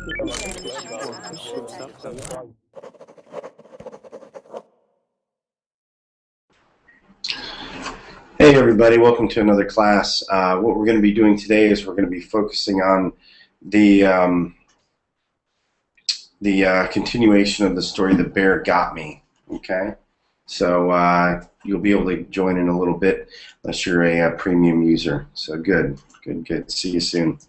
Hey everybody, welcome to another class. What we're going to be doing today is we're going to be focusing on the continuation of the story, The Bear Got Me. Okay, so you'll be able to join in a little bit unless you're a premium user. So good. See you soon.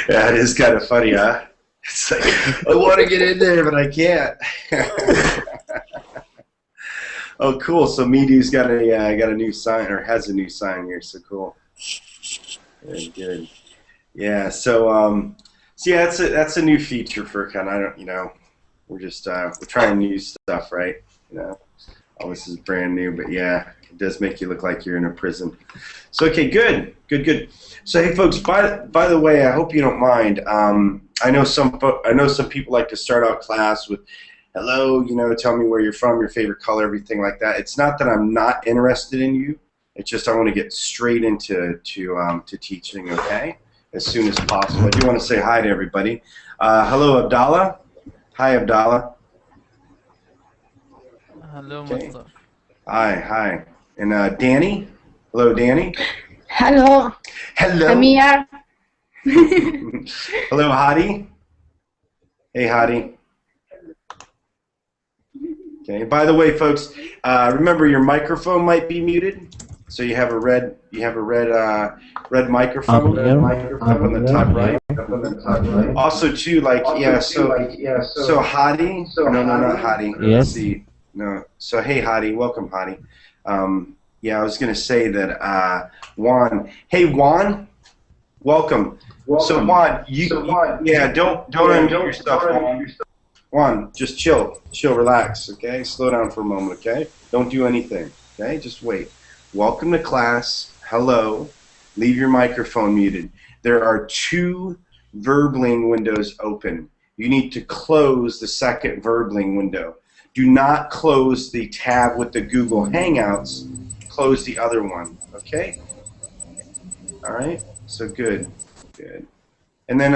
Yeah, it is kind of funny, huh? It's like, I want to get in there, but I can't. Oh, cool. So Midu's got a new sign, or has a new sign here. So cool. Very good. Yeah. So yeah, that's a new feature for kind of we're just we're trying new stuff, right? All this is brand new, but yeah, it does make you look like you're in a prison. So okay, good. So hey, folks. By the way, I hope you don't mind. I know some people like to start out class with, "Hello, tell me where you're from, your favorite color, everything like that." It's not that I'm not interested in you. It's just I want to get straight into to teaching. Okay, as soon as possible. I do want to say hi to everybody. Hello, Abdallah. Hi, Abdallah. Hello, Okay. Mustafa. Hi. And Danny? Hello, Danny. Hello. Hello. Amir. Hello, Hadi. Hey, Hadi. Okay. By the way, folks, remember your microphone might be muted, so you have a red microphone up on the top right. Also, too, so Hadi. No, not Hadi. Yes. Let's see. No. So hey, Hadi. Welcome, Hadi. Yeah, I was gonna say that Juan. Hey, Juan. Welcome. So Juan, don't unmute yourself, Juan. Juan, just chill, relax, okay? Slow down for a moment, okay? Don't do anything, okay? Just wait. Welcome to class. Hello. Leave your microphone muted. There are 2 Verbling windows open. You need to close the second Verbling window. Do not close the tab with the Google Hangouts. Close the other one, okay? All right, so good. And then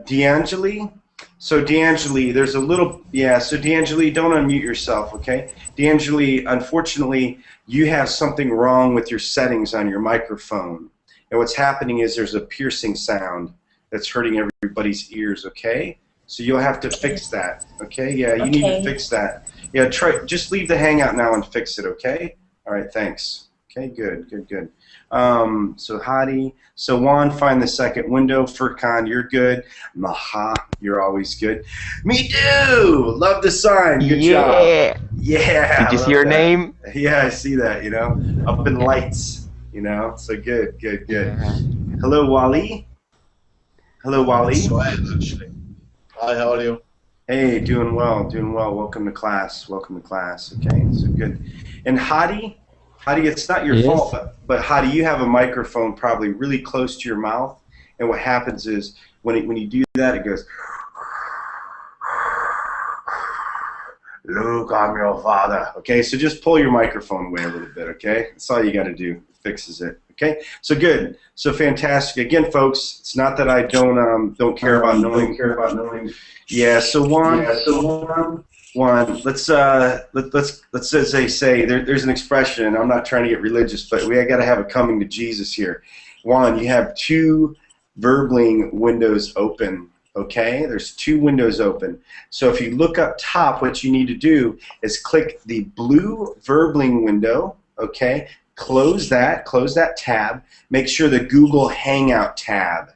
D'Angeli. So D'Angeli, there's a little, so D'Angeli, don't unmute yourself, okay? D'Angeli, unfortunately, you have something wrong with your settings on your microphone. And what's happening is there's a piercing sound that's hurting everybody's ears, okay? So you'll have to fix that, okay? Yeah, you need to fix that. Yeah, just leave the Hangout now and fix it, okay? All right, thanks. Okay, good. So Hadi. So Juan, find the second window. Furkan, you're good. Maha, you're always good. Me too. Love the sign. Good job. Yeah. Did I you see love your that. name? Yeah, I see that. Up in Yeah. lights. So good, good, good. Yeah. Hello, Wally. Hello, Wally. Swag, actually. Hi, how are you? Hey, doing well, doing well. Welcome to class. Welcome to class. Okay, so good. And Hadi, it's not your fault, Yes. but Hadi, you have a microphone probably really close to your mouth, and what happens is when you do that, it goes, Luke, I'm your father. Okay, so just pull your microphone away a little bit. Okay, that's all you got to do. It fixes it. Okay, so good, so fantastic. Again, folks, it's not that I don't care about knowing. Yeah, so Juan, let's as they say, there's an expression. I'm not trying to get religious, but we got to have a coming to Jesus here. Juan, you have two Verbling windows open. Okay, there's two windows open. So if you look up top, what you need to do is click the blue Verbling window. Okay, close that tab. Make sure the Google Hangout tab.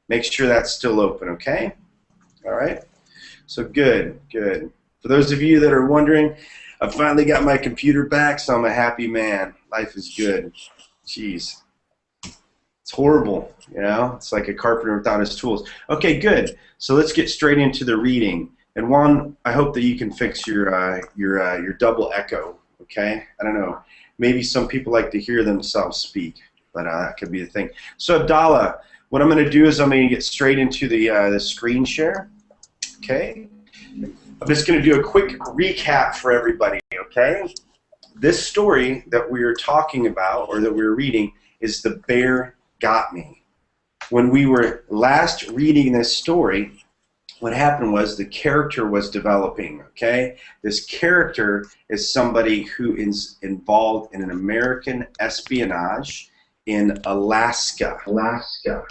Make sure that's still open. Okay. All right. So good, good. For those of you that are wondering, I finally got my computer back, so I'm a happy man. Life is good. Jeez. It's horrible, It's like a carpenter without his tools. Okay, good. So let's get straight into the reading. And Juan, I hope that you can fix your double echo. Okay. I don't know. Maybe some people like to hear themselves speak, but that could be the thing. So Abdallah, what I'm going to do is I'm going to get straight into the screen share. Okay. I'm just going to do a quick recap for everybody. Okay. This story that we are talking about, or that we're reading, is The Bear Got Me. When we were last reading this story, what happened was the character was developing, okay? This character is somebody who is involved in an American espionage in Alaska.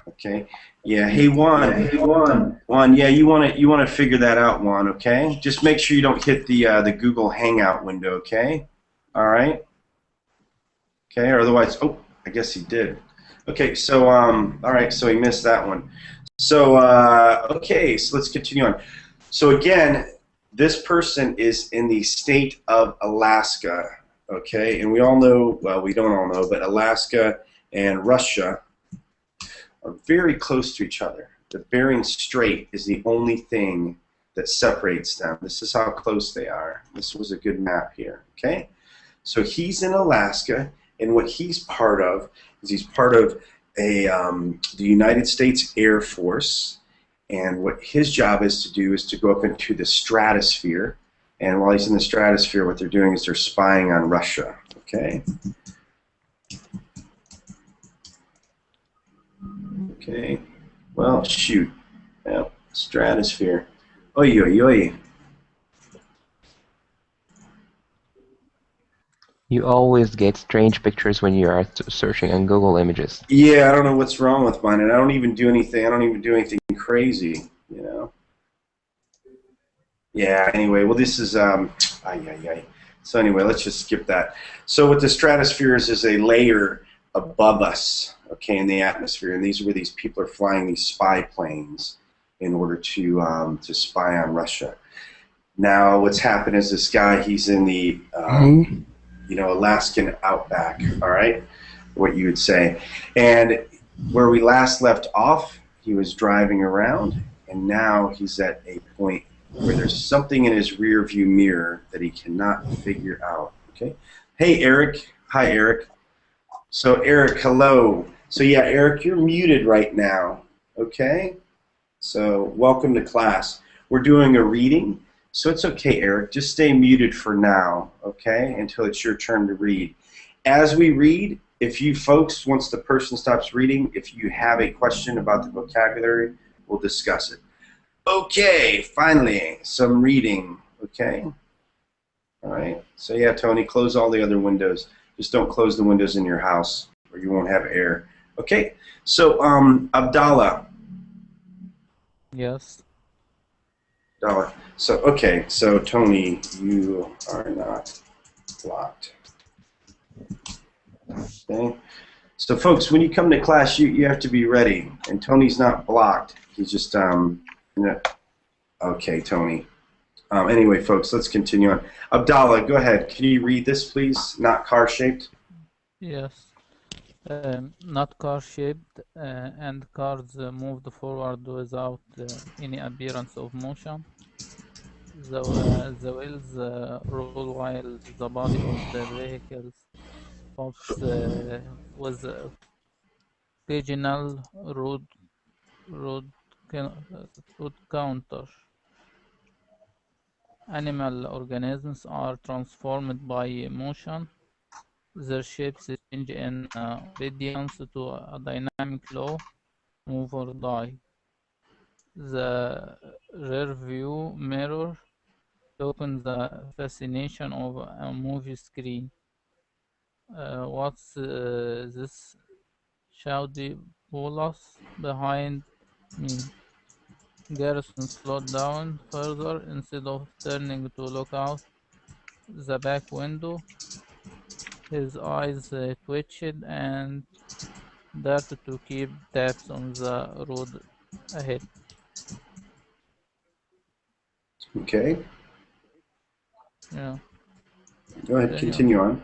Okay? Yeah, hey Juan. Juan, yeah, you wanna figure that out, Juan, okay? Just make sure you don't hit the Google Hangout window, okay? All right? Okay, or otherwise, oh, I guess he did. Okay, so all right, so he missed that one. So okay, so let's continue on. So again, this person is in the state of Alaska, okay, and we all know, well, we don't all know, but Alaska and Russia are very close to each other. The Bering Strait is the only thing that separates them. This is how close they are. This was a good map here, okay? So he's in Alaska, and what he's part of is he's part of the United States Air Force, and what his job is to do is to go up into the stratosphere, and while he's in the stratosphere, what they're doing is they're spying on Russia, okay? Okay, well, shoot, yeah, stratosphere, oy, oy, oy. You always get strange pictures when you are searching on Google Images. Yeah, I don't know what's wrong with mine, and I don't even do anything crazy, Yeah, anyway, well, this is, So anyway, let's just skip that. So what the stratosphere is a layer above us, okay, in the atmosphere, and these are where these people are flying these spy planes in order to spy on Russia. Now, what's happened is this guy, he's in the, Alaskan outback, all right, what you would say. And where we last left off, he was driving around, and now he's at a point where there's something in his rear view mirror that he cannot figure out, okay? Hey, Eric. Hi, Eric. So, Eric, hello. So, yeah, Eric, you're muted right now, okay? So, welcome to class. We're doing a reading. So it's okay, Eric. Just stay muted for now, okay, until it's your turn to read. As we read, if you folks, once the person stops reading, if you have a question about the vocabulary, we'll discuss it. Okay, finally, some reading, okay? All right, so yeah, Tony, close all the other windows. Just don't close the windows in your house or you won't have air. Okay, so Abdallah. Yes. Abdallah. So, okay, so Tony, you are not blocked. Okay. So, folks, when you come to class, you have to be ready. And Tony's not blocked. He's just okay, Tony. Anyway, folks, let's continue on. Abdallah, go ahead. Can you read this, please? Not car-shaped. Yes. Not car-shaped, and cars moved forward without any appearance of motion. The wheels roll while the body of the vehicles pops with occasional road, road counter. Animal organisms are transformed by motion. Their shapes change in obedience to a dynamic law: move or die. The rear view mirror opens the fascination of a movie screen. What's this shawty bolus behind me? Garrison slowed down further instead of turning to look out the back window. His eyes twitched and darted to keep tabs on the road ahead. Okay. Yeah. Go ahead. Continue on.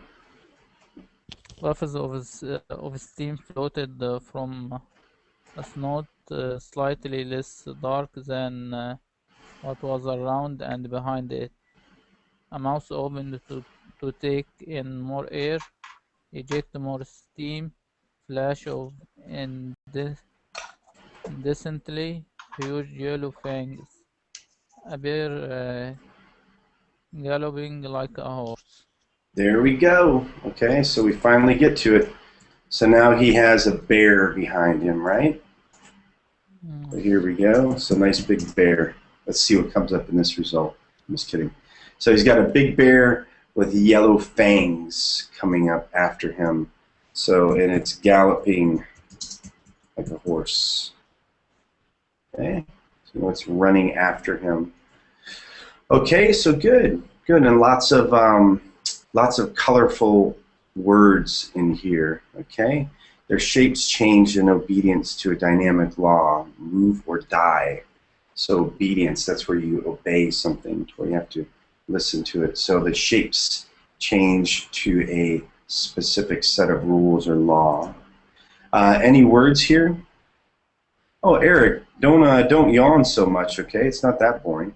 Puffs of steam floated from a snout slightly less dark than what was around and behind it. A mouth opened to take in more air, eject more steam, flash of indecently huge yellow fangs, a bear galloping like a horse. There we go. Okay, so we finally get to it. So now he has a bear behind him, right? So here we go. So nice big bear. Let's see what comes up in this result. I'm just kidding. So he's got a big bear with yellow fangs coming up after him. So, and it's galloping like a horse. Okay, so it's running after him. Okay, so good, good, and lots of colorful words in here. Okay, their shapes change in obedience to a dynamic law: move or die. So obedience, that's where you obey something, where you have to listen to it. So the shapes change to a specific set of rules or law. Any words here? Oh, Eric, don't yawn so much, okay? It's not that boring.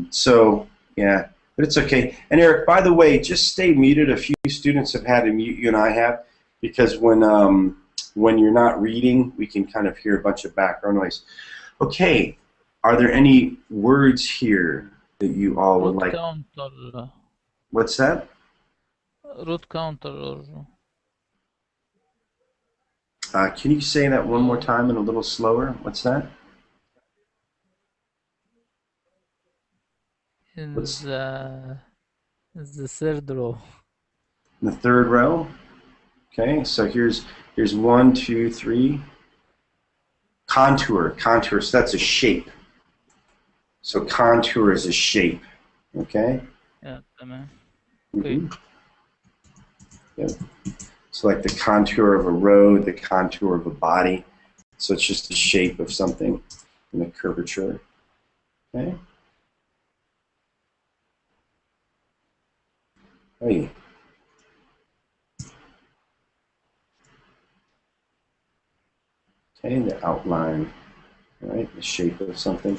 So yeah, but it's okay. And Eric, by the way, just stay muted. A few students have had to mute you, and I have, because when you're not reading, we can kind of hear a bunch of background noise. Okay, are there any words here that you all would like? Counter. What's that? Root counter. Can you say that one more time and a little slower? What's that? In the third row. In the third row. Okay, so here's 1, 2, 3. Contour, contour. So that's a shape. So contour is a shape. Okay. Yeah, okay. Yep. So like the contour of a road, the contour of a body. So it's just the shape of something in the curvature. Okay. Hey. Okay, the outline, right? The shape of something.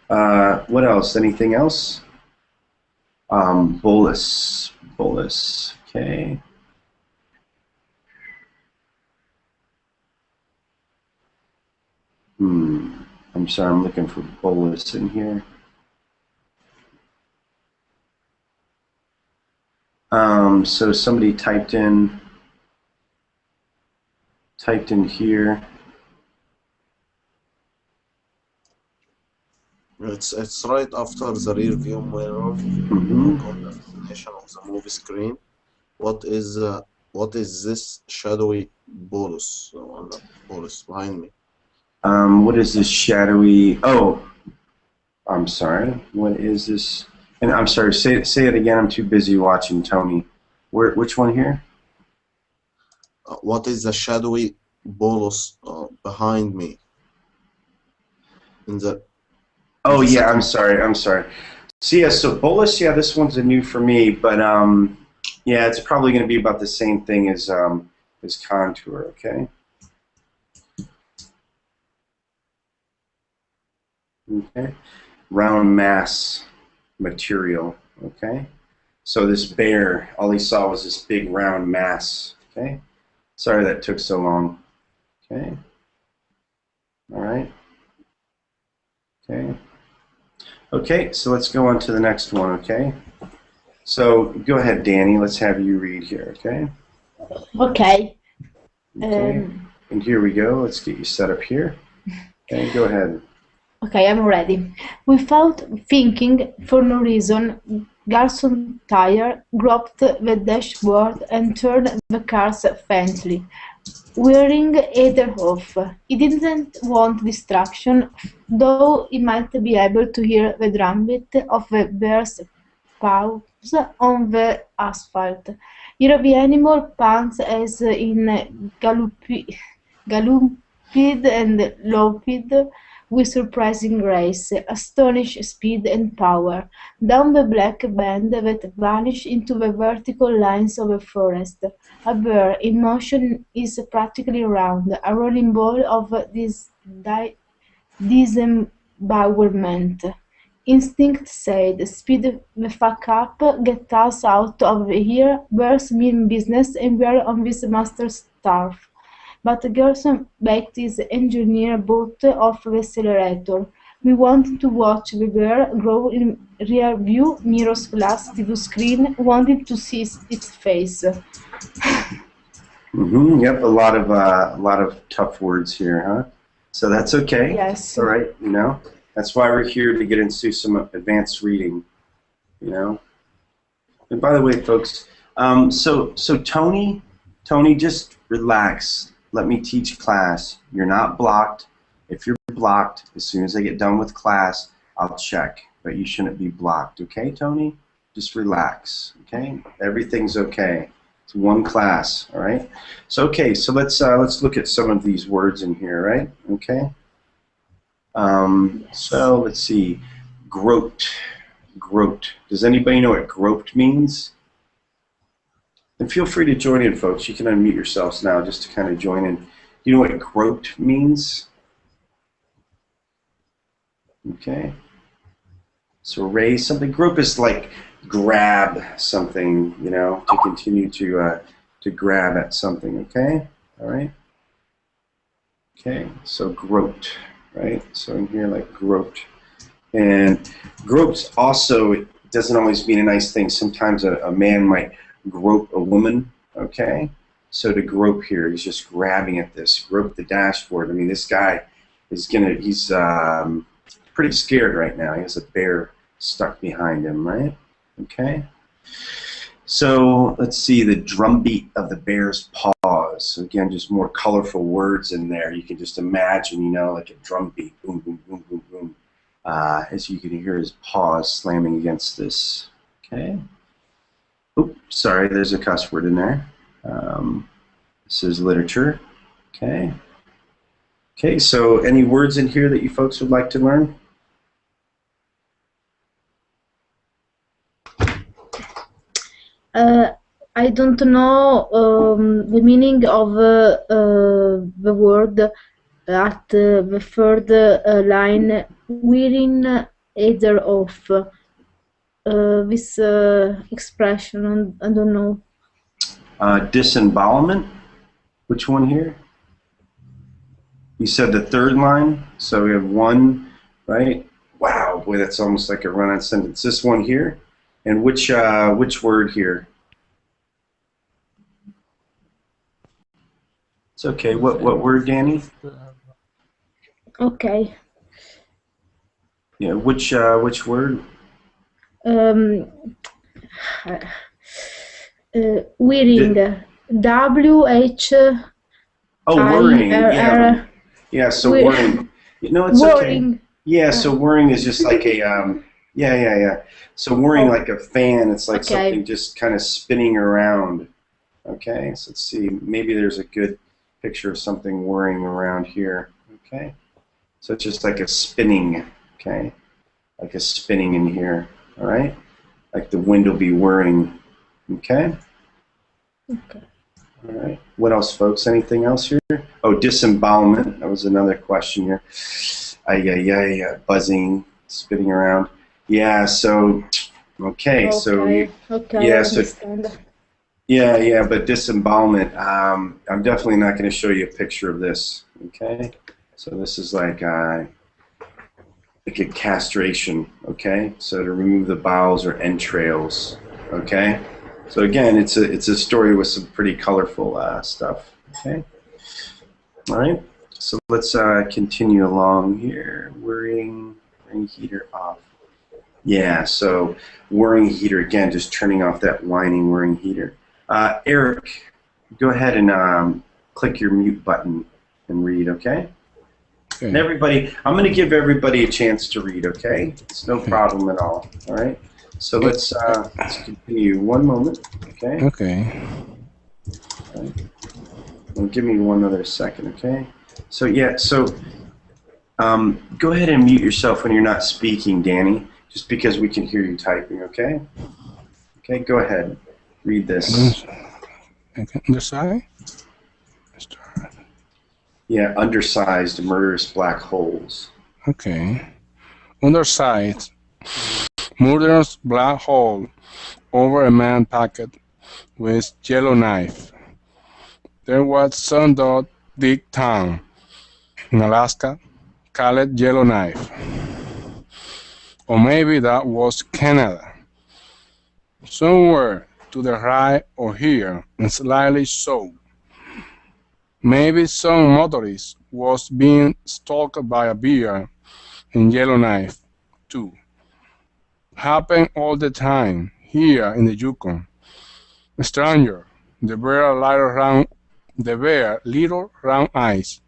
What else? Anything else? Bolus, bolus. Okay. I'm sorry, I'm looking for bolus in here. So somebody typed in here. It's right after the rear view mirror. Mm-hmm. On the fascination of the movie screen. What is this shadowy bolus on the bolus behind me? What is this shadowy? Oh, I'm sorry. What is this? And I'm sorry. Say it again. I'm too busy watching Tony. Which one here? what is the shadowy bolus behind me? In the Oh yeah, I'm second. sorry. So yeah, so bolus, yeah, this one's a new for me, but yeah, it's probably going to be about the same thing as contour. Okay. Okay. Round mass material. Okay. So this bear, all he saw was this big round mass. Okay. Sorry that took so long. Okay. All right. Okay. Okay, so let's go on to the next one, okay? So go ahead, Danny. Let's have you read here, okay? Okay. Okay. And here we go. Let's get you set up here. Okay, go ahead. Okay, I'm ready. Without thinking, for no reason, Garson Tire groped the dashboard and turned the cars faintly, wearing either off. He didn't want distraction, though he might be able to hear the drumbeat of the bear's paws on the asphalt. Here the animal pants as in galloped and loped with surprising grace, astonished speed and power, down the black band that vanished into the vertical lines of the forest. A bear in motion is practically round, a rolling ball of disembowelment. Instinct said, "Speed the fuck up, get us out of here, bears mean business and we're on this master's turf." But Gerson backed his engineer boot off the accelerator. We wanted to watch the bear grow in rear view mirror's glass TV screen, wanted to see its face. Yep, a lot of tough words here, huh? So that's okay. Yes. All right, you know. That's why we're here, to get into some advanced reading, you know. And by the way, folks, so Tony, just relax. Let me teach class. You're not blocked. If you're blocked, as soon as I get done with class, I'll check. But you shouldn't be blocked, okay, Tony? Just relax, okay? Everything's okay. It's one class, all right? So okay, so let's look at some of these words in here, right? Okay. So let's see. Groped. Does anybody know what groped means? And feel free to join in, folks. You can unmute yourselves now just to kind of join in. You know what groped means? Okay. So raise something. Grope is like grab something, you know, to continue to grab at something. Okay. All right. Okay. So groped, right? So in here, like groped, and groped also doesn't always mean a nice thing. Sometimes a man might grope a woman. Okay. So to grope here, he's just grabbing at this. Grope the dashboard. I mean, this guy is he's pretty scared right now. He has a bear stuck behind him, right? Okay. So let's see, the drumbeat of the bear's paws. So again, just more colorful words in there. You can just imagine, you know, like a drumbeat, boom, boom, boom, boom, boom. As you can hear his paws slamming against this. Okay. Oops, sorry, there's a cuss word in there. This is literature. Okay. Okay, so any words in here that you folks would like to learn? I don't know the meaning of the word at the third line, wearing either off. This expression, I don't know. Disembowelment. Which one here? You said the third line, so we have one, right? Wow, boy, that's almost like a run-on sentence. This one here, and which word here? It's okay. What word, Danny? Okay. Yeah, which word? Wearing. W-H. Oh, worrying. Yeah. Yeah, so worrying. No, it's worrying. Okay. Yeah, so worrying is just like a yeah. So worrying like a fan. It's like something just kind of spinning around. Okay, so let's see. Maybe there's a good picture of something whirring around here. Okay, so it's just like a spinning. Okay, like a spinning in here. All right, like the wind will be whirring. Okay. Okay. All right. What else, folks? Anything else here? Oh, disembowelment. That was another question here. Buzzing, spinning around. Yeah. So, okay. So, Okay, okay, I yeah. So, understand. yeah. But disembowelment. I'm definitely not going to show you a picture of this. Okay. So this is like a castration. Okay. So to remove the bowels or entrails. Okay. So again, it's a story with some pretty colorful stuff. Okay. All right. So let's continue along here. Whirring heater off. Yeah. So whirring heater again, just turning off that whining whirring heater. Eric, go ahead and click your mute button and read. Okay. Okay. And everybody, I'm going to give everybody a chance to read. Okay. It's no problem at all. All right. So let's continue. One moment. Okay. Okay. Well, give me one other second, okay? So yeah, so go ahead and mute yourself when you're not speaking, Danny, just because we can hear you typing, okay? Okay, go ahead. Read this. Okay. The side? Start. Yeah, undersized, murderous black holes. Okay. Underside. Murderous black hole over a man packed with yellow knife. There was some Dick town in Alaska called Yellowknife. Or maybe that was Canada. Somewhere to the right or here, and slightly so. Maybe some motorist was being stalked by a bear in Yellowknife, too. Happen all the time here in the Yukon. Stranger, the bear little round eyes,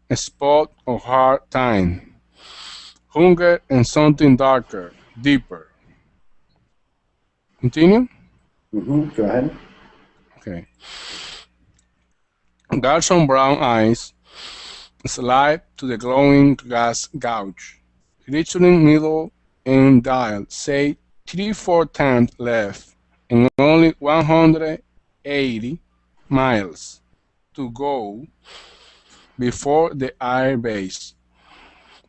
a spot of hard time, hunger and something darker, deeper. Continue? Go ahead. Okay. Dark brown eyes slide to the glowing gas gouge. Reaching middle and dial, say 3-4 times left, and only 180 miles to go before the air base.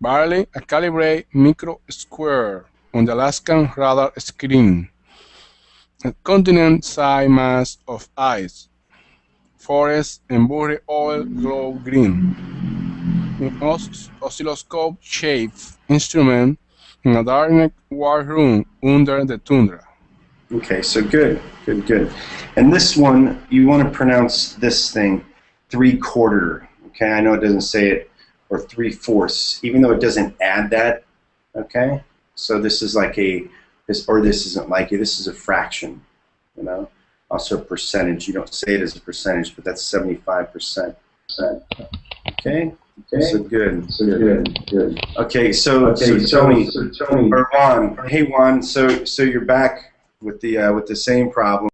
Barely a calibrate micro square on the Alaskan radar screen. A continent-sized mass of ice, forest and buried oil glow green. An oscilloscope-shaped instrument in a dark war room under the tundra. Okay, so good. And this one, you want to pronounce this thing 3/4. Okay, I know it doesn't say it, or 3/4, even though it doesn't add that. Okay, so this is like this isn't like it. This is a fraction. You know, also a percentage. You don't say it as a percentage, but that's 75%. Okay. So good. Okay, so Tony or Juan. Hey Juan, so you're back with the same problem.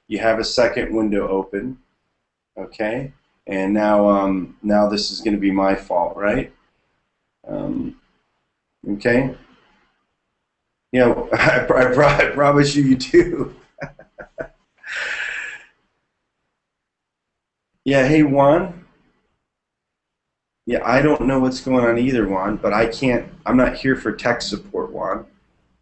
You have a second window open. Okay, and now this is going to be my fault, right? Okay. You know, I promise you do. Yeah. Hey Juan. Yeah, I don't know what's going on either, Juan, but I'm not here for tech support, Juan.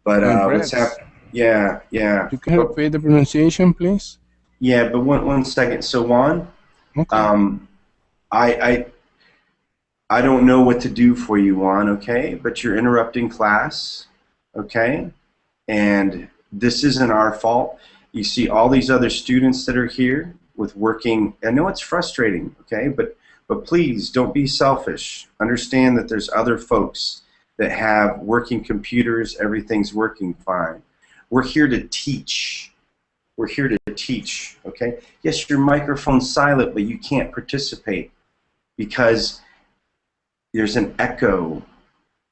But what's happening? Yeah. You can repeat the pronunciation, please? Yeah, but one second. So, Juan, okay. I don't know what to do for you, Juan, okay? But you're interrupting class, okay? And this isn't our fault. You see all these other students that are here with working. I know it's frustrating, okay? But please don't be selfish. Understand that there's other folks that have working computers. Everything's working fine. We're here to teach. We're here to teach, okay? Yes, your microphone's silent, but you can't participate because there's an echo,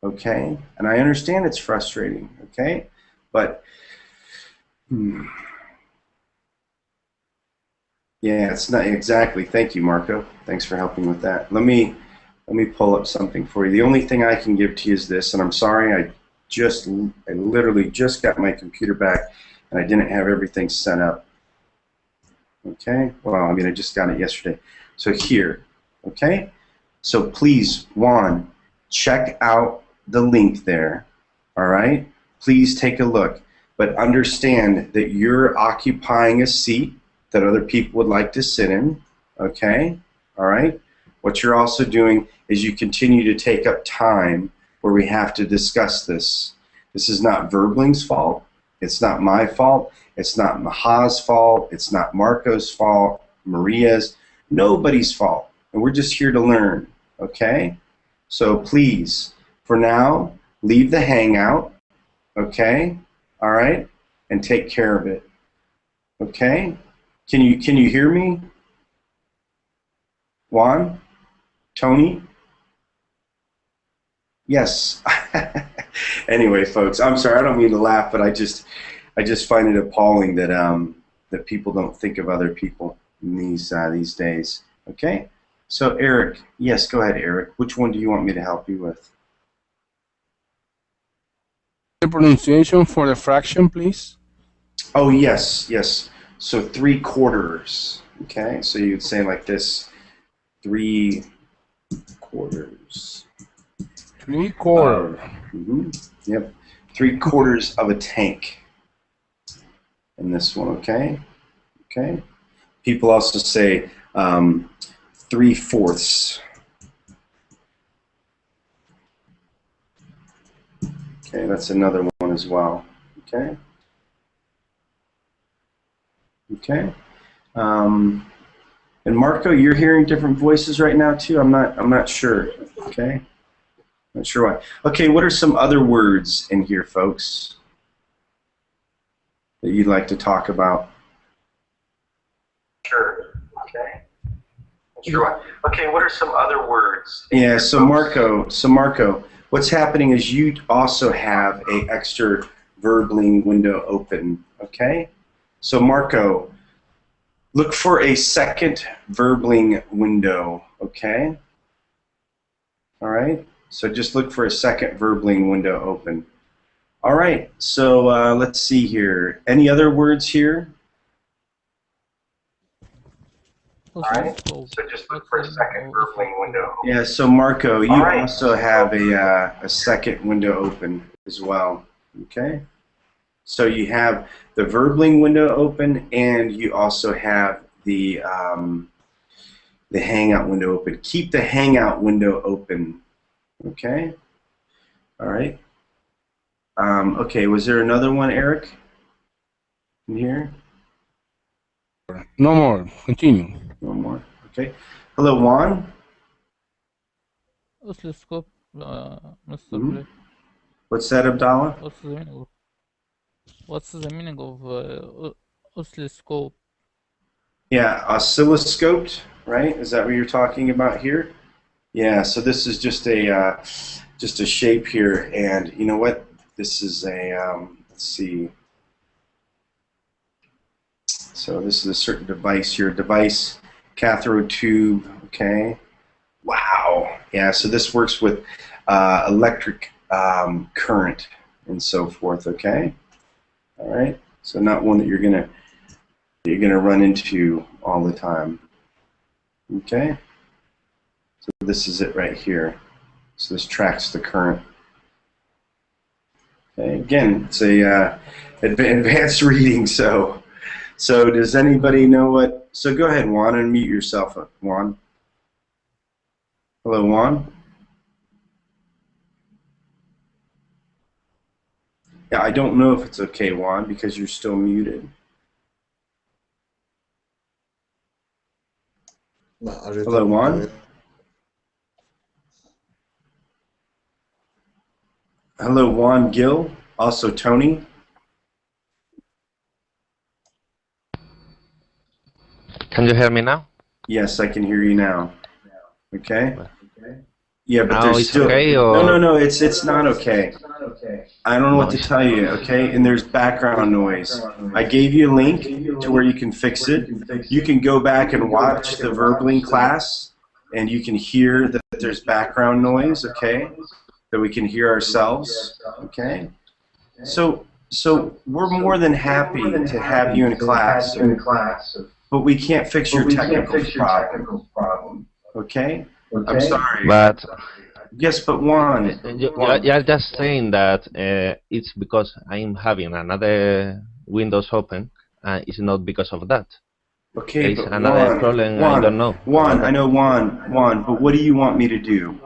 okay? And I understand it's frustrating, okay? But Yeah, it's not exactly. Thank you, Marco. Thanks for helping with that. Let me pull up something for you. The only thing I can give to you is this, and I'm sorry, I literally just got my computer back, and I didn't have everything set up. Okay. Well, I mean, I just got it yesterday. So here. Okay. So please, Juan, check out the link there. All right. Please take a look, but understand that you're occupying a seat that other people would like to sit in, okay? All right? What you're also doing is you continue to take up time where we have to discuss this. This is not Verbling's fault. It's not my fault. It's not Maha's fault. It's not Marco's fault, Maria's, nobody's fault. And we're just here to learn, okay? So please, for now, leave the Hangout, okay? All right? And take care of it, okay? Can you hear me? Juan? Tony? Yes. Anyway, folks, I'm sorry. I don't mean to laugh, but I just find it appalling that that people don't think of other people in these days. Okay. So Eric, yes, go ahead, Eric. Which one do you want me to help you with? The pronunciation for the fraction, please. Oh yes, yes. So 3/4. Okay. So you'd say like this: 3/4. 3/4. Yep. 3/4 of a tank. And this one, okay? Okay. People also say 3/4. Okay, that's another one as well. Okay. Okay. And Marco, you're hearing different voices right now too. I'm not sure. Okay. Not sure why. Okay, what are some other words in here, folks, that you'd like to talk about? Sure. Okay. Not sure why. Okay, what are some other words? Yeah. So Marco, what's happening is you also have a extra Verbling window open. Okay. So Marco, look for a second Verbling window. Okay. All right. So just look for a second Verbling window open. All right, so let's see here. Any other words here? All right, so just look for a second Verbling window. Yeah, so Marco, you also have a second window open as well, okay? So you have the Verbling window open, and you also have the Hangout window open. Keep the Hangout window open. Okay. All right. Okay. Was there another one, Eric? In here? No more. Continue. No more. Okay. Hello, Juan. Oscilloscope, Mr. Bret. What's that, Abdallah? What's the meaning of oscilloscope? Yeah, oscilloscoped, right? Is that what you're talking about here? Yeah. So this is just a shape here, and you know what? This is a let's see. So this is a certain device here. Device, cathode tube. Okay. Wow. Yeah. So this works with electric current and so forth. Okay. All right. So not one that you're gonna run into all the time. Okay. So this is it right here. So this tracks the current. Okay. Again, it's a advanced reading. So does anybody know what? So go ahead, Juan, and unmute yourself, Juan. Hello, Juan. Yeah, I don't know if it's okay, Juan, because you're still muted. Hello, Juan. Hello, Juan Gill. Also, Tony. Can you hear me now? Yes, I can hear you now. Okay. Yeah, but Now there's it's still okay, no. or It's not okay. I don't know what no? to tell you. Okay, and there's background noise. I gave you a link to where you can fix it. You can go back and watch the verbling class, and you can hear that there's background noise. Okay, that we can hear ourselves. Okay, so we're more than happy to have you in class, but we can't fix your technical problem. Okay, I'm sorry. But Yes, but Juan, you're just saying that it's because I'm having another Windows open, it's not because of that. okay, There's but another problem, I don't know. Juan, I know Juan, but what do you want me to do?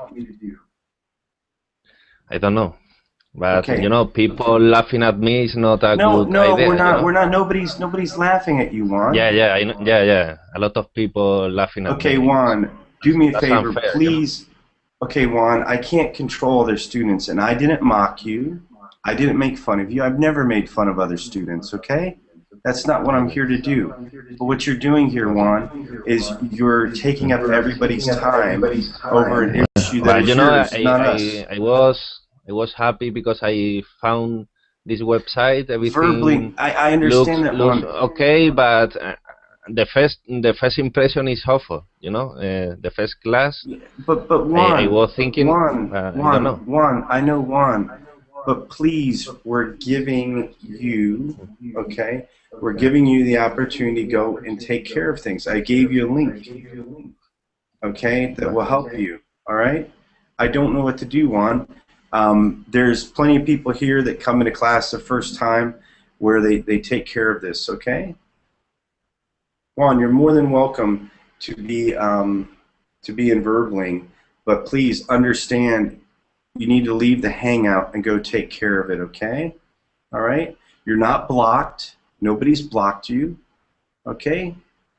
I don't know. But Okay. you know, people laughing at me is not a No, good idea. we're not. You know? We're not. Nobody's laughing at you, Juan. Yeah, I know, yeah. A lot of people laughing at Okay, me. Juan, do me a That's favor, unfair, please. Okay, Juan, I can't control other students, and I didn't mock you. I didn't make fun of you. I've never made fun of other students, okay? That's not what I'm here to do. But what you're doing here, Juan, is you're taking up everybody's time over an issue that But is you know, yours, not us. I was happy because I found this website. Verbally, Everything I understand that, looks Juan. okay, but the first impression is awful. You know, the first class. But I Juan, was thinking, I don't know. Juan, I know Juan, but please, we're giving you, okay? We're giving you the opportunity to go and take care of things. I gave you a link, okay, that will help you, all right? I don't know what to do, Juan. There's plenty of people here that come into class the first time where they take care of this, okay? Juan, you're more than welcome to be in Verbling, but please understand you need to leave the hangout and go take care of it, okay? All right? You're not blocked. Nobody's blocked you, okay?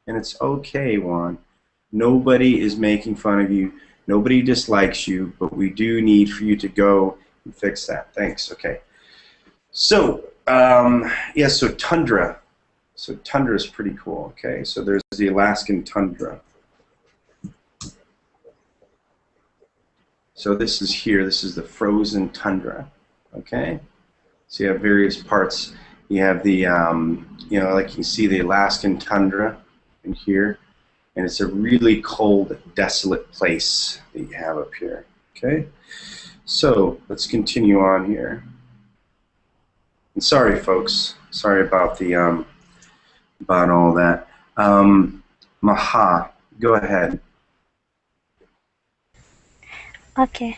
And it's okay, Juan. Nobody is making fun of you. Nobody dislikes you, but we do need for you to go and fix that. Thanks, okay. So, yeah, so Tundra. So Tundra is pretty cool, okay? So there's the Alaskan Tundra. So this is here, this is the frozen tundra, okay? So you have various parts. You have the, you know, like you can see the Alaskan tundra in here, and it's a really cold, desolate place that you have up here, okay? So let's continue on here. And sorry, folks, sorry about the, about all that. Maha, go ahead. Okay,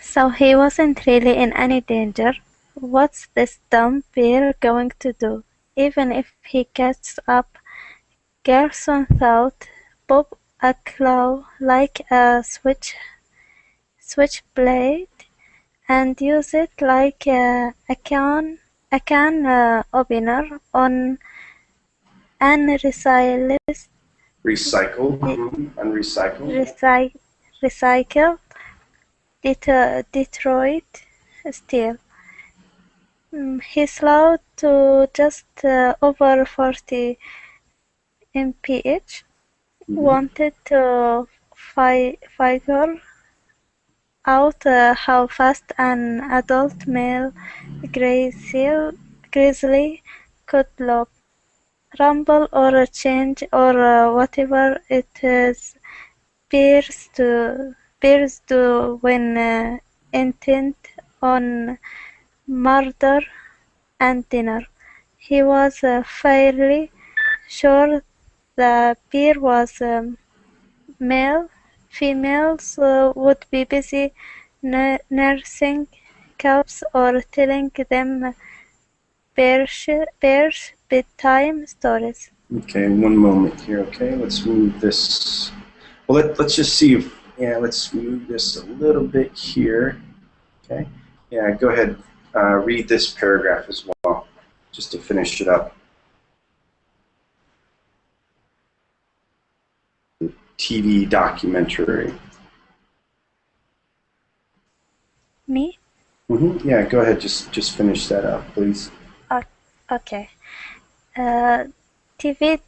so he wasn't really in any danger. What's this dumb bear going to do? Even if he catches up, Gerson thought, pop a claw like a switchblade and use it like a can opener on an recycled Detroit steel. He slowed to just over 40 mph. Wanted to figure out how fast an adult male grizzly could lope, rumble, or change, or whatever it is bears do when intent on murder and dinner. He was fairly sure the bear was male. Females would be busy nursing cubs or telling them bears bedtime stories. Okay, one moment here, okay? Let's move this. Well, let's just see if, yeah, let's move this a little bit here, okay? Yeah, go ahead, read this paragraph as well, just to finish it up. The TV documentary. Me? Yeah, go ahead, just finish that up, please. Okay. TV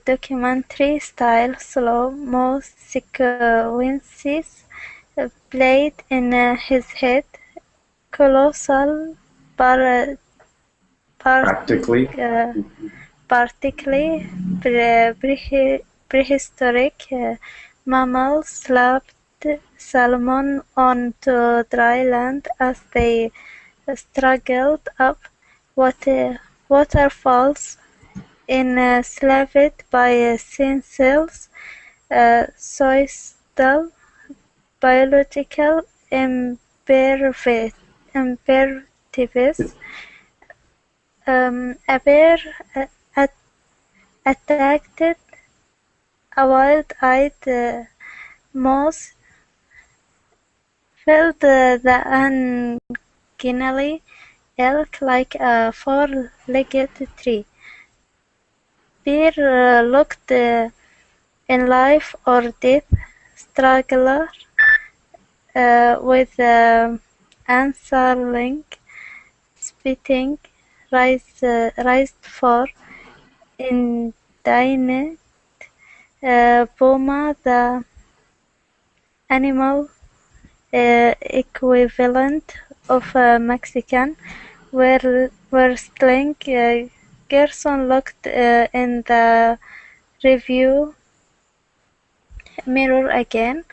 documentary style slow-mo sequences blade in his head, colossal, Practically. particularly prehistoric mammals slapped salmon onto dry land as they struggled up waterfalls, enslaved by seashells, soil, biological imperatives. A bear attacked a wild-eyed mouse, felled the ungainly elk like a four-legged tree. Bear looked in life or death struggler with answering, spitting, raised for indignant Puma, the animal equivalent of a Mexican, wrestling. Gerson looked in the review mirror again.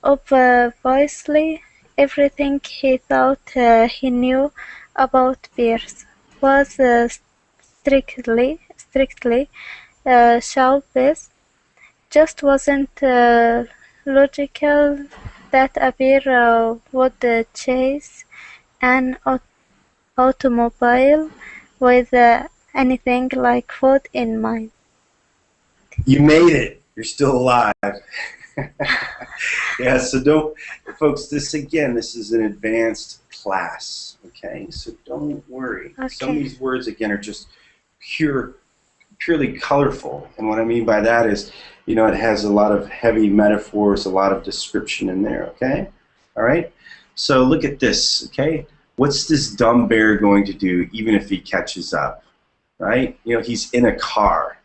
Obviously, everything he thought he knew about bears was strictly show-based. Just wasn't logical that a bear would chase an automobile with anything like food in mind. You made it. You're still alive. Yeah, so don't, folks, this is an advanced class, okay? So don't worry. Okay. Some of these words, again, are just purely colorful. And what I mean by that is, you know, it has a lot of heavy metaphors, a lot of description in there, okay? All right? So look at this, okay? What's this dumb bear going to do even if he catches up, right? You know, he's in a car.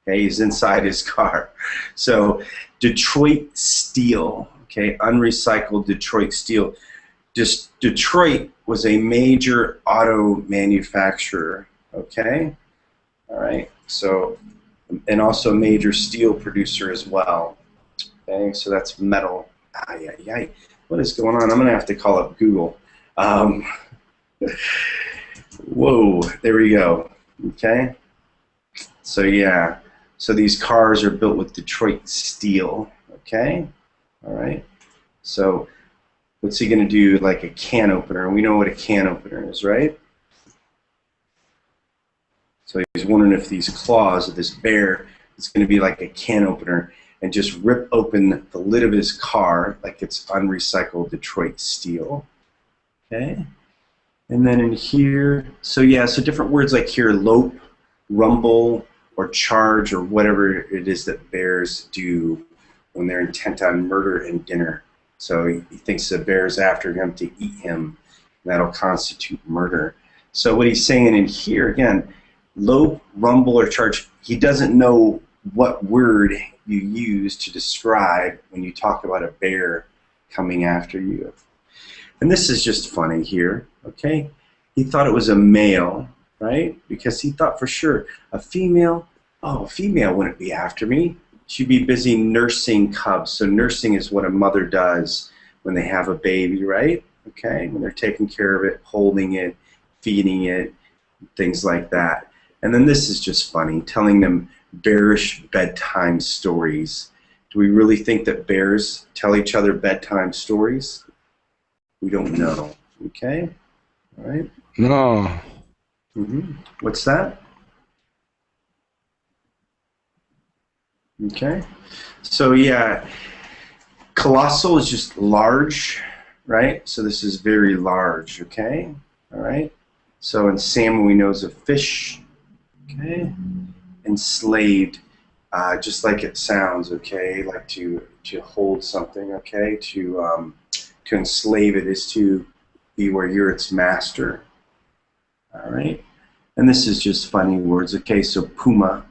Okay, he's inside his car. So Detroit steel, okay, unrecycled Detroit steel. Detroit was a major auto manufacturer, okay? All right, so, and also a major steel producer as well. Okay, so that's metal. What is going on? I'm gonna have to call up Google. Whoa, there we go, okay? So yeah. So these cars are built with Detroit steel, okay? All right. So what's he going to do, like a can opener? We know what a can opener is, right? So he's wondering if these claws of this bear is going to be like a can opener and just rip open the lid of his car like it's unrecycled Detroit steel, okay? And then in here, so yeah, so different words like here, lope, rumble, or charge, or whatever it is that bears do when they're intent on murder and dinner. So he thinks the bear's after him to eat him, and that'll constitute murder. So what he's saying in here, again, lope, rumble, or charge, he doesn't know what word you use to describe when you talk about a bear coming after you. And this is just funny here, okay? He thought it was a male, right? Because he thought for sure a female wouldn't be after me. She'd be busy nursing cubs. So nursing is what a mother does when they have a baby, right? Okay, when they're taking care of it, holding it, feeding it, things like that. And then this is just funny, telling them bearish bedtime stories. Do we really think that bears tell each other bedtime stories? We don't know, okay? All right? No. What's that? Okay, so yeah, colossal is just large, right? So this is very large, okay? All right, so in salmon we know is a fish, okay? Enslaved, just like it sounds, okay? Like to hold something, okay? To enslave it is to be where you're its master. All right, and this is just funny words, okay? So puma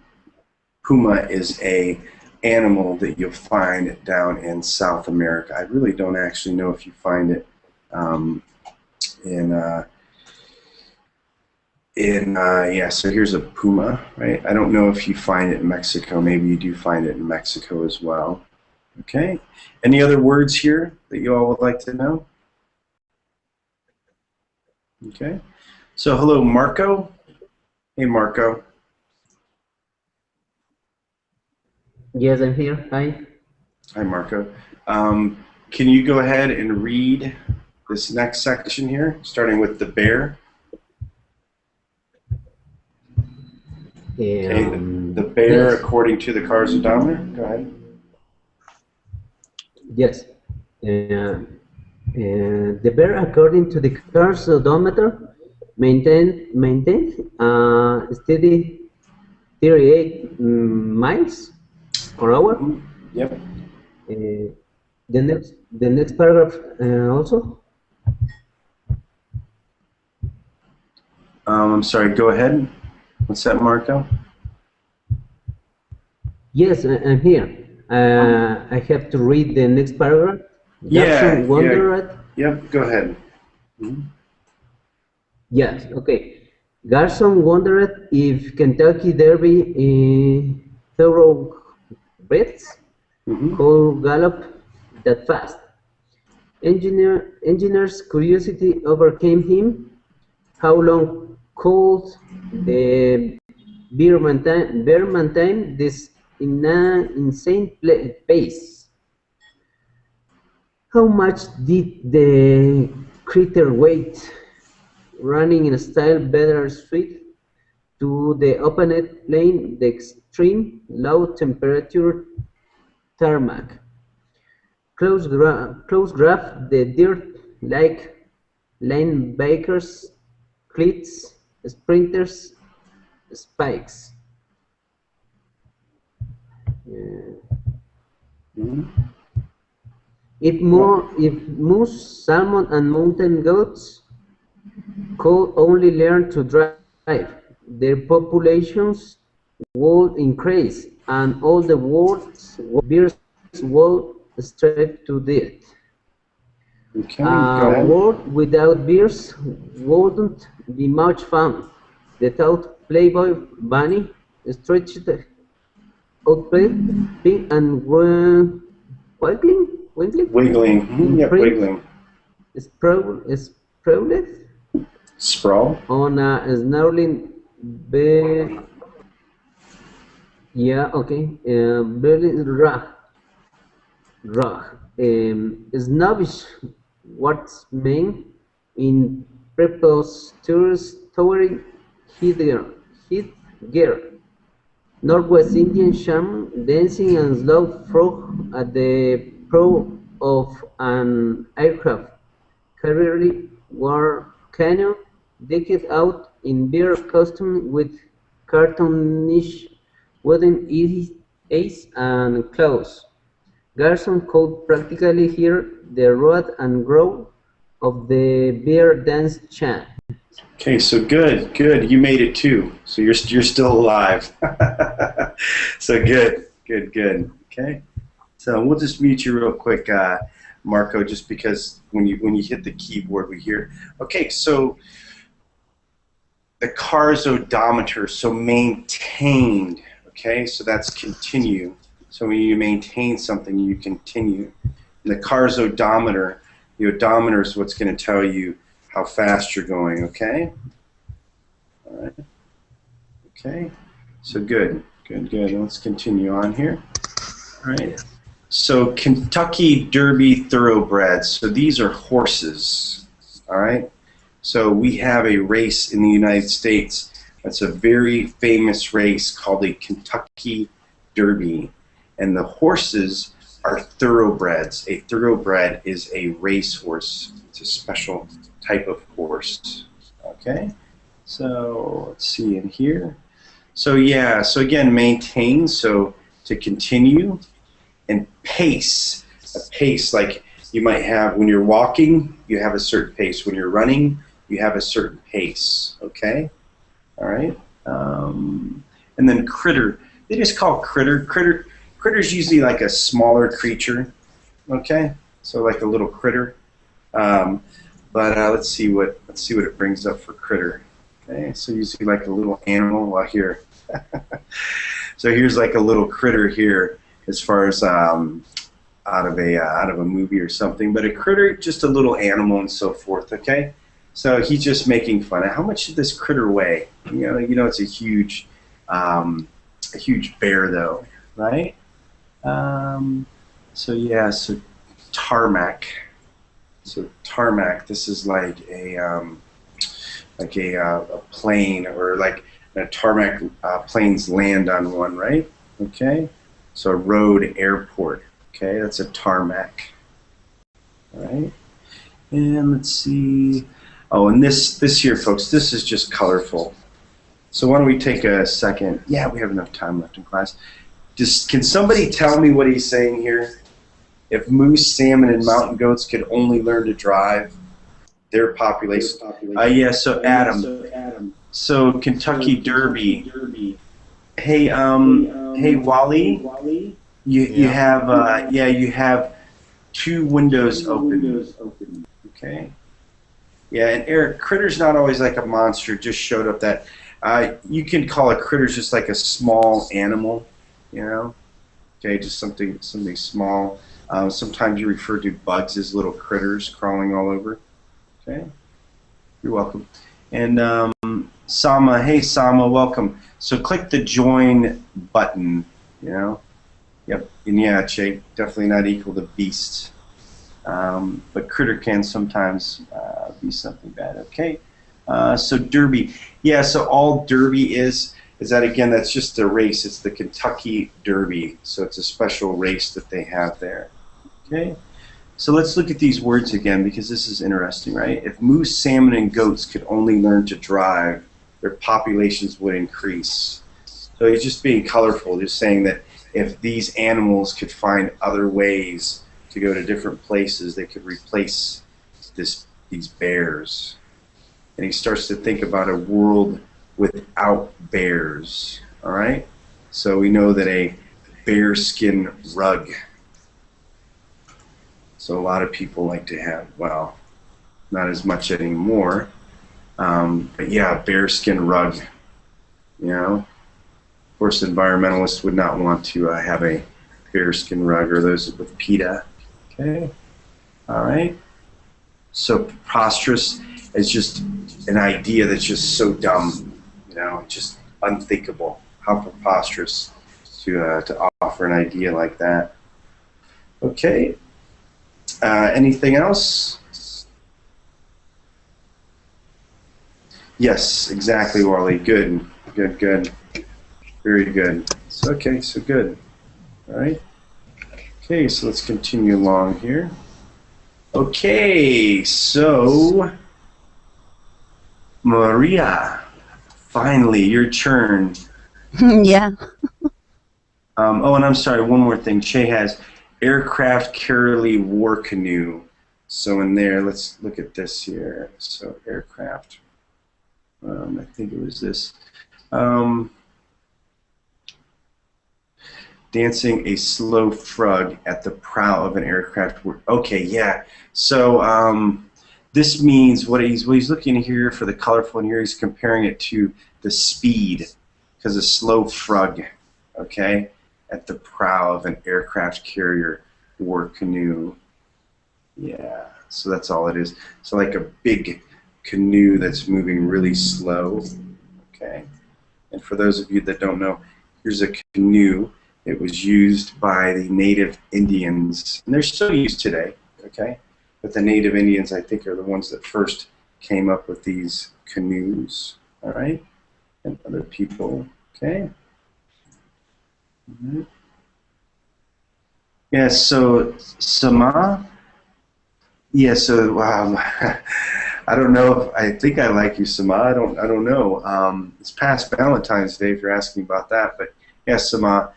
is a animal that you'll find down in South America. I really don't actually know if you find it yeah, so here's a puma, right? I don't know if you find it in Mexico. Maybe you do find it in Mexico as well. Okay. Any other words here that you all would like to know? Okay. So hello, Marco. Hey, Marco. Yes, I'm here. Hi. Hi, Marco. Can you go ahead and read this next section here, starting with the bear? Okay, the bear, yes. according to the car's odometer. Go ahead. Yes. The bear, according to the car's odometer, maintained steady 38 miles per hour. Yep. The next paragraph also. I'm sorry. Go ahead. What's that, Marco? Yes, I'm here. I have to read the next paragraph. Yeah. Wondered. Yep. Go ahead. Mm-hmm. Yes. Okay. Garson wondered if Kentucky Derby thoroughbreds could gallop that fast. Engineer's curiosity overcame him. How long could the bear maintain this insane pace? How much did the creature weigh? Running in a style better suited to the opened plain, the extreme low temperature tarmac. Close graph the dirt like linebackers, cleats, sprinters, spikes. If moose, salmon, and mountain goats could only learn to drive, their populations would increase, and all the world's bears would starve to death. Okay, A world without bears wouldn't be much fun. The thought Playboy bunny stretched out pink and wiggling. Wiggling. Yep, wiggling. Sprawled on a snarling bear. Yeah, okay. Very snobbish Wattsman in preposterous towering headgear. Northwest Indian shaman dancing and slow frog at the prow of an aircraft carrier war cannon decked out in bear costume with cartoonish wooden eyes and claws. Garson could practically hear the roar and growl of the bear dance chant. Okay, so good. You made it too. So you're still alive. So good. Okay, so we'll just mute you real quick, Marco, just because when you hit the keyboard we hear. Okay, so the car's odometer, so maintained. Okay, so that's continue. So when you maintain something, you continue. And the car's odometer, the odometer is what's going to tell you how fast you're going, okay? All right. Okay. So good. Let's continue on here. All right. So Kentucky Derby thoroughbreds. So these are horses, all right? So we have a race in the United States that's a very famous race called the Kentucky Derby. And the horses are thoroughbreds. A thoroughbred is a racehorse. It's a special type of horse. Okay, so let's see in here. So yeah, so again, maintain, so to continue, and pace. A pace like you might have when you're walking, you have a certain pace. When you're running, you have a certain pace. Okay, all right. And then critter. They just call critter. Critter's usually like a smaller creature, okay? So like a little critter. But let's see what it brings up for critter. Okay, so usually like a little animal. Well, here. So here's like a little critter here, as far as out of a movie or something. But a critter, just a little animal and so forth. Okay, so he's just making fun. How much did this critter weigh? You know, it's a huge bear though, right? So yeah, so tarmac. So tarmac. This is like a plane, or like a tarmac planes land on one, right? Okay. So a road, airport. Okay, that's a tarmac. All right. And let's see. Oh, and this here, folks, this is just colorful. So why don't we take a second? Yeah, we have enough time left in class. Can somebody tell me what he's saying here? If moose, salmon, and mountain goats could only learn to drive, their population. Yeah. So Adam. So Kentucky Derby. Hey, hey Wally. You have you have 2 windows open. Okay. Yeah, and Eric, critter's not always like a monster. Just showed up that you can call a critter just like a small animal, you know. Okay, just something small. Sometimes you refer to bugs as little critters crawling all over. Okay, you're welcome. And Sama, hey Sama, welcome. So click the join button, you know. Yep, and yeah, Che, definitely not equal to beast. But critter can sometimes be something bad. Okay, so Derby. Yeah, so all Derby is that, again, that's just a race. It's the Kentucky Derby. So it's a special race that they have there. Okay, so let's look at these words again, because this is interesting, right? If moose, salmon, and goats could only learn to drive, their populations would increase. So he's just being colorful, just saying that if these animals could find other ways to go to different places, they could replace these bears. And he starts to think about a world without bears. All right? So we know that a bearskin rug. So a lot of people like to have, well, not as much anymore, but yeah, bearskin rug, you know. Of course, environmentalists would not want to have a bearskin rug, or those with PETA. Okay, all right. So preposterous is just an idea that's just so dumb, you know, just unthinkable. How preposterous to offer an idea like that. Okay. Anything else? Yes, exactly, Wally. Good. Very good. So, okay, so good. All right. Okay, so let's continue along here. Okay, so Maria, finally, your turn. Yeah. Oh, and I'm sorry, one more thing. Che has aircraft carrier war canoe. So in there, let's look at this here. So aircraft. I think it was this. Dancing a slow frog at the prow of an aircraft. Okay, yeah. So this means what he's looking here for the colorful in here. He's comparing it to the speed, because a slow frog, okay, at the prow of an aircraft carrier war canoe. Yeah, so that's all it is. So like a big canoe that's moving really slow. Okay, and for those of you that don't know, here's a canoe. It was used by the native Indians, and they're still used today. Okay, but the native Indians, I think, are the ones that first came up with these canoes. All right, and other people. Okay. Mm-hmm. Yeah. So Sama. Yeah. So I don't know if I think I like you, Sama. I don't know. It's past Valentine's Day if you're asking about that, but yes, Sama.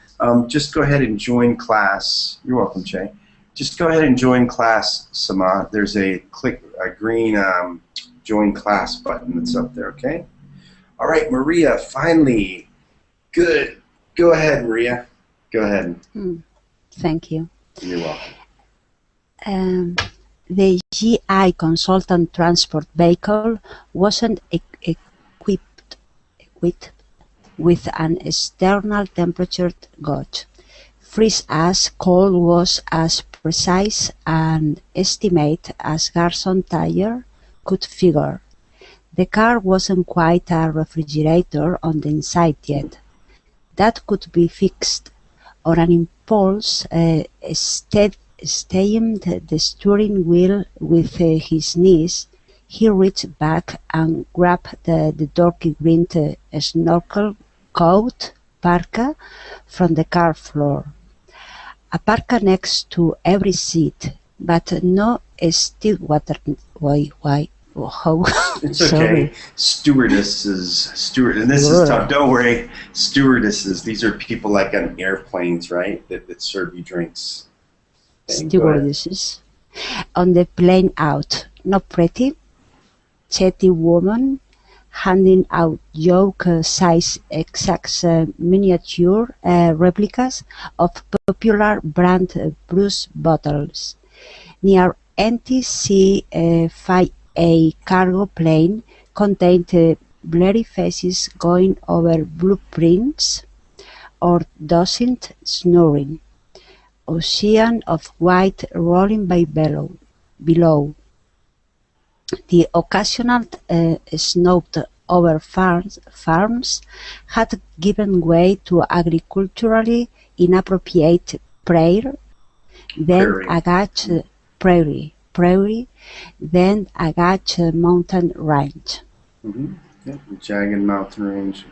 Just go ahead and join class. You're welcome, Che. Just go ahead and join class, Sama. There's a green join class button that's up there, okay? All right, Maria, finally. Good. Go ahead, Maria. Go ahead. Thank you. You're welcome. The GI consultant transport vehicle wasn't equipped with an external temperature gauge. Freeze as cold was as precise an estimate as Garson Tire could figure. The car wasn't quite a refrigerator on the inside yet. That could be fixed. On an impulse, steadying the steering wheel with his knees, he reached back and grabbed the dorky green snorkel coat parka from the car floor. A parka next to every seat, but no Stillwater. Why? How? It's Sorry. okay. Stewardesses, and this is tough. Don't worry. Stewardesses, these are people like on airplanes, right? That serve you drinks. Okay, Stewardesses. On the plane out, not pretty, chatty woman handing out joke-size exact miniature replicas of popular brand Bruce bottles. Near empty C-5A cargo plane contained blurry faces going over blueprints or dozens snoring. Ocean of white rolling by below. The occasional snowed-over farms had given way to agriculturally inappropriate prairie, then then a gauge mountain range. Yeah, jagged mountain range.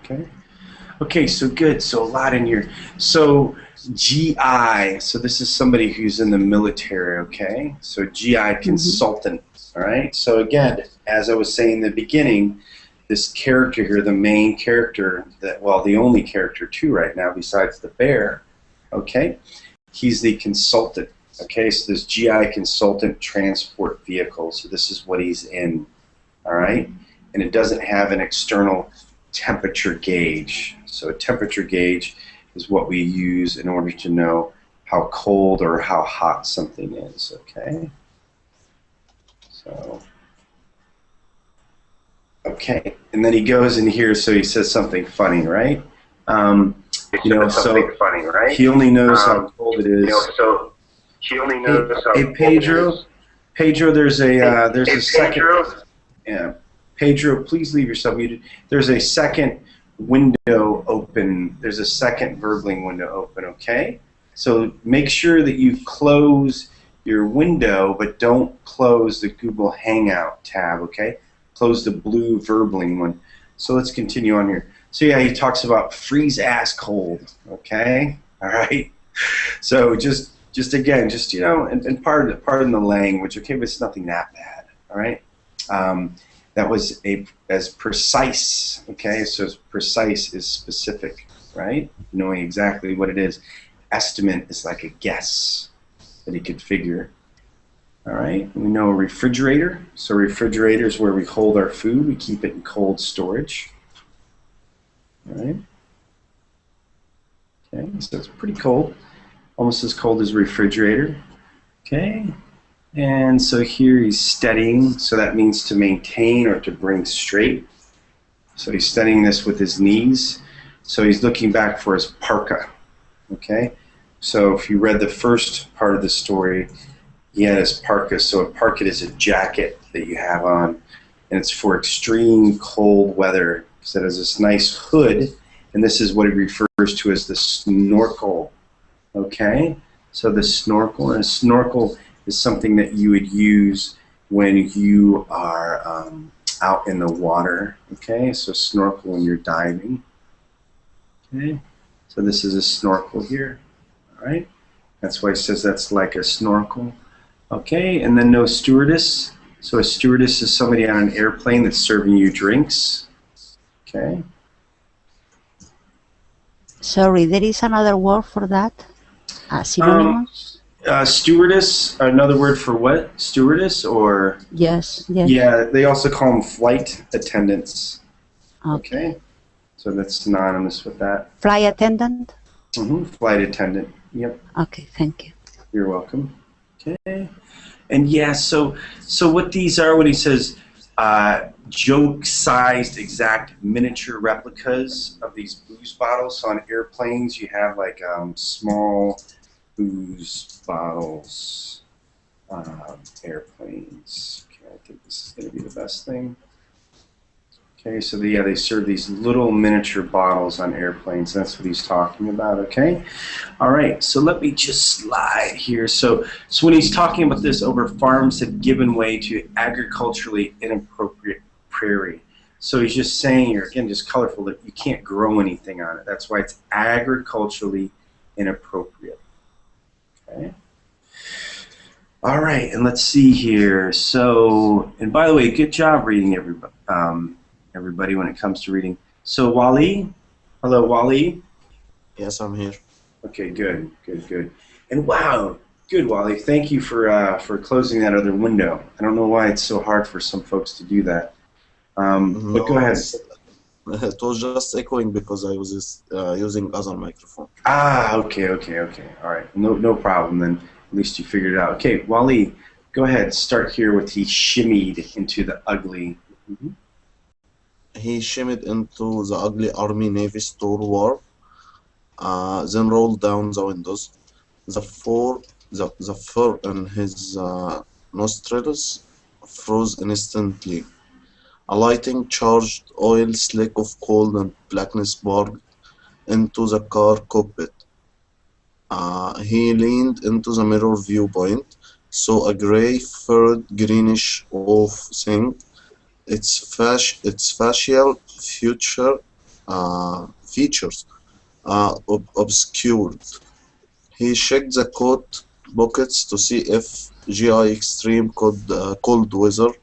Okay, so good. So a lot in here. So GI. So this is somebody who's in the military. Okay, so GI consultant. All right. So again, as I was saying in the beginning, this character here, the main character, the only character too right now besides the bear. Okay, he's the consultant. Okay, so this GI consultant transport vehicle. So this is what he's in. All right, and it doesn't have an external temperature gauge. So a temperature gauge is what we use in order to know how cold or how hot something is. Okay. So, okay, and then he goes in here, so he says something funny, right? He only knows how cold it is. Hey, Pedro, there's a second. Yeah, Pedro, please leave yourself muted. There's a second window open. There's a second Verbling window open. Okay, so make sure that you close your window, but don't close the Google Hangout tab, okay? Close the blue Verbling one. So let's continue on here. So yeah, he talks about freeze ass cold, okay? All right. So just again, just and pardon the language, okay? But it's nothing that bad, all right? That was as precise, okay? So as precise is specific, right? Knowing exactly what it is. Estimate is like a guess that he could figure. All right, we know a refrigerator. So refrigerator is where we hold our food. We keep it in cold storage. All right. Okay, so it's pretty cold, almost as cold as a refrigerator. Okay, and so here he's steadying. So that means to maintain or to bring straight. So he's steadying this with his knees. So he's looking back for his parka. Okay. So if you read the first part of the story, he had his parka. So a parka is a jacket that you have on, and it's for extreme cold weather. So it has this nice hood, and this is what he refers to as the snorkel. Okay? So the snorkel, and a snorkel is something that you would use when you are out in the water. Okay? So snorkel when you're diving. Okay? So this is a snorkel here. Right? That's why it says that's like a snorkel. Okay, and then no stewardess. So a stewardess is somebody on an airplane that's serving you drinks. Okay. Sorry, there is another word for that? Synonymous? Stewardess, another word for what? Stewardess or? Yes. Yeah, they also call them flight attendants. Okay. So that's synonymous with that. Flight attendant? Flight attendant. Yep. Okay, thank you. You're welcome. Okay. And yeah, so what these are when he says joke-sized exact miniature replicas of these booze bottles. So on airplanes, you have like small booze bottles. Airplanes. Okay, I think this is going to be the best thing. Okay, so they serve these little miniature bottles on airplanes. That's what he's talking about, okay? All right, so let me just slide here. So when he's talking about this, over farms have given way to agriculturally inappropriate prairie. So he's just saying here, again, just colorful, that you can't grow anything on it. That's why it's agriculturally inappropriate, okay? All right, and let's see here. So, and by the way, good job reading, everybody, when it comes to reading. So Wally, hello Wally. Yes, I'm here. Okay, good. And wow, good Wally. Thank you for closing that other window. I don't know why it's so hard for some folks to do that. But go ahead. It was just echoing because I was using other microphone. Ah, okay. All right, no problem then. At least you figured it out. Okay, Wally, go ahead. Start here with he shimmied into the ugly. He shimmied into the ugly Army-Navy store war, then rolled down the windows. The fur in his nostrils froze instantly. A lighting charged oil slick of cold and blackness barged into the car cockpit. He leaned into the mirror viewpoint, saw a gray, furred, greenish wolf thing, its facial features obscured. He checked the coat pockets to see if GI Extreme cold weather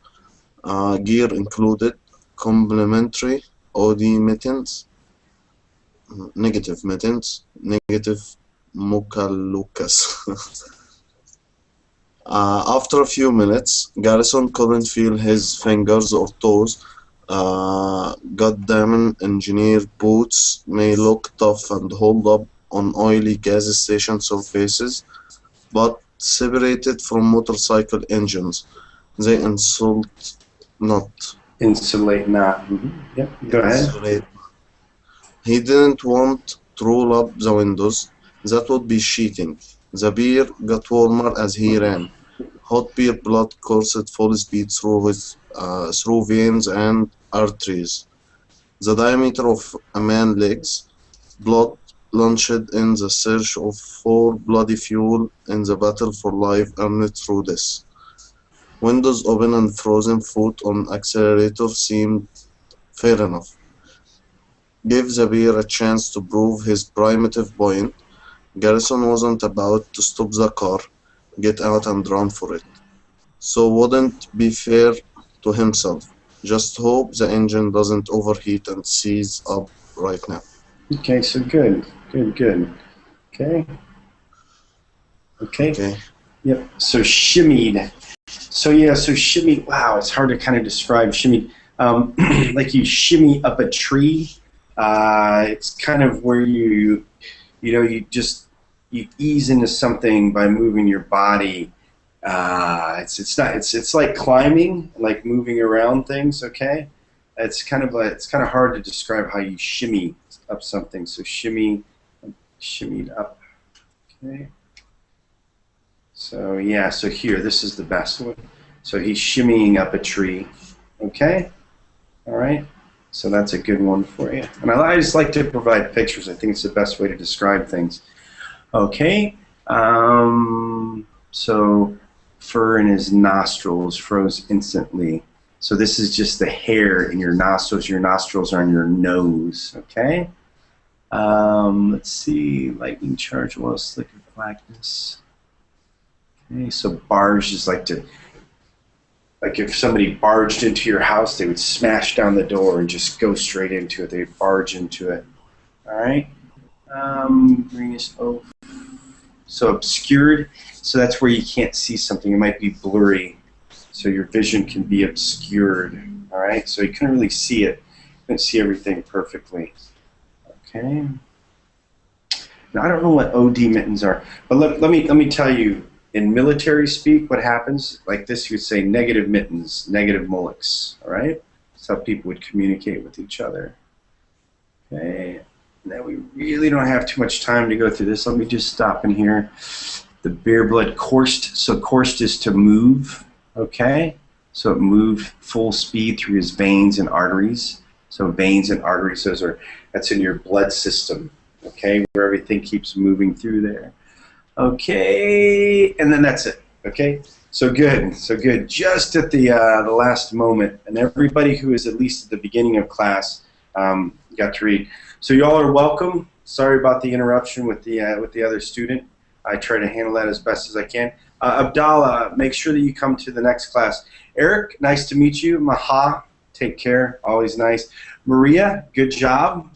gear included complimentary OD mittens, negative mittens, negative mukalukas. After a few minutes, Garrison couldn't feel his fingers or toes. Goddamn engineered boots may look tough and hold up on oily gas station surfaces, but separated from motorcycle engines, they insulate not. Yep, go ahead. He didn't want to roll up the windows. That would be cheating. The beer got warmer as he ran. Hot beer blood coursed full speed through veins and arteries. The diameter of a man's legs. Blood launched in the search of for bloody fuel in the battle for life earned through this. Windows open and frozen foot on accelerator seemed fair enough. Give the bear a chance to prove his primitive point. Garrison wasn't about to stop the car, get out and run for it. So wouldn't be fair to himself. Just hope the engine doesn't overheat and seize up right now. Okay, so good. Okay. Yep, so shimmied. So shimmy, wow, it's hard to kind of describe shimmy. Like you shimmy up a tree. It's kind of where you ease into something by moving your body. It's like climbing, like moving around things. Okay, it's kind of hard to describe how you shimmy up something. So shimmied up. Okay. So yeah, so here, this is the best one. So he's shimmying up a tree. Okay? All right? So that's a good one for you. And I just like to provide pictures. I think it's the best way to describe things. Okay? So fur in his nostrils froze instantly. So this is just the hair in your nostrils. Your nostrils are on your nose. Okay? Let's see. Lightning charge, oil slick or blackness. Okay, so barge is like if somebody barged into your house, they would smash down the door and just go straight into it. They'd barge into it. All right. Greenish. Oh. So obscured. So that's where you can't see something. It might be blurry. So your vision can be obscured. All right. So you couldn't really see it. You couldn't see everything perfectly. Okay. Now, I don't know what OD mittens are, but let me tell you, in military speak, what happens, like this, you would say negative mittens, negative mullets, all right? That's how people would communicate with each other. Okay, now we really don't have too much time to go through this. Let me just stop in here. The bear blood coursed, so coursed is to move, okay? So it moved full speed through his veins and arteries. So veins and arteries, that's in your blood system, okay, where everything keeps moving through there. Okay, and then that's it, okay? So good, so good. Just at the last moment, and everybody who is at least at the beginning of class got to read. So you all are welcome. Sorry about the interruption with the other student. I try to handle that as best as I can. Abdallah, make sure that you come to the next class. Eric, nice to meet you. Maha, take care. Always nice. Maria, good job.